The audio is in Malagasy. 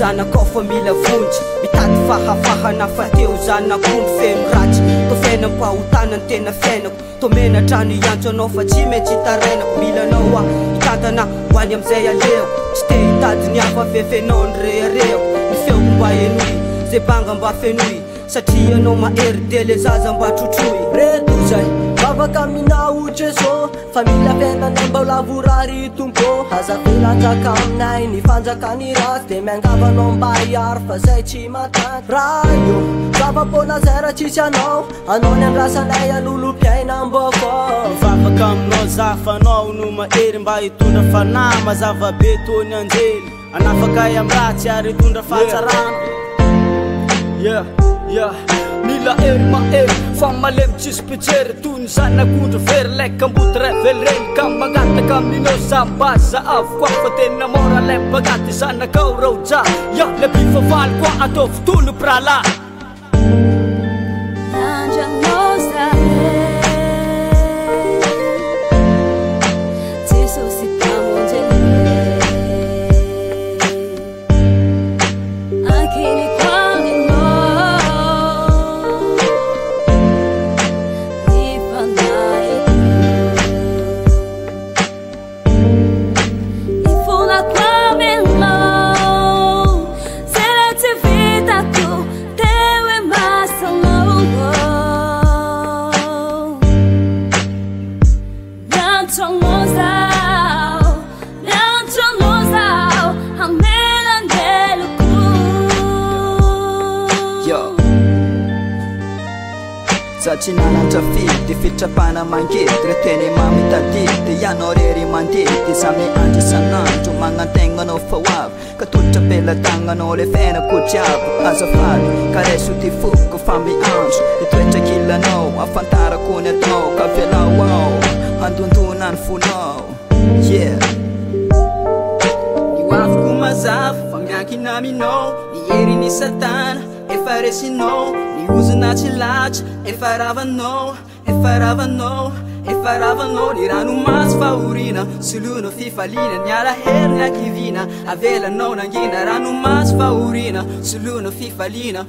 zanakao fa mila vonjy mitady fahafahana fa teo zanakony feno ratsy tô fiaina mpahotana ny tena fiainako tô menatrano iantso anao fa tsy maintsy hitarainako mila anao a hitantana hoany amizay aleoko tsy te hitady ny hafa fefenao ny rehareako ny feoko mba enoy zay banga mba fenoy satria anao mahery de le zaza mba trotroy reto zay vavaka aminao Jeso fa mila fiainanay mba lavorary tompo aza filanjaka aminay ny fanjakany ratsy de miangavanao mba hiaro fa zay tsy matany raha io zava-pona zay raha tsisy anao ny andrasanay alolo-piaina mboko vavaka aminao zafanao no mahery mba hitondra fanahy mazavabe tony anjely anafaka i amin'ny ratsy ary hitondra fahatsarana mila hery mahery fa malemy tsisy pitsery toy ny zanak'ondro very laika amboty revel reny ka magataka aminao zambaza avokoa fa tena mora lay bagaty zanakao raoja le mpifavaly koa atao fotolo prala Tsy nanantrafidy fitrapana mangety reteny mamitadidy de ianao rery mandedy samy andro isan'andro magnantegnanao fahoavy ka tolotra pela-tagnanao le fiainako jiaby azafady kareso ty foko fa miandro itoetra kilanao afantarako ny atao ka velao ao andondona ny fonao iavoko mazava fa miankina aminao nihery ny satana efa resinao niozina tsy latsa efa ravanao ny ranomasy fahorina solono fifalina ny alahelo ny akivina avelanao nangina ranomasy fahorina solono fifalina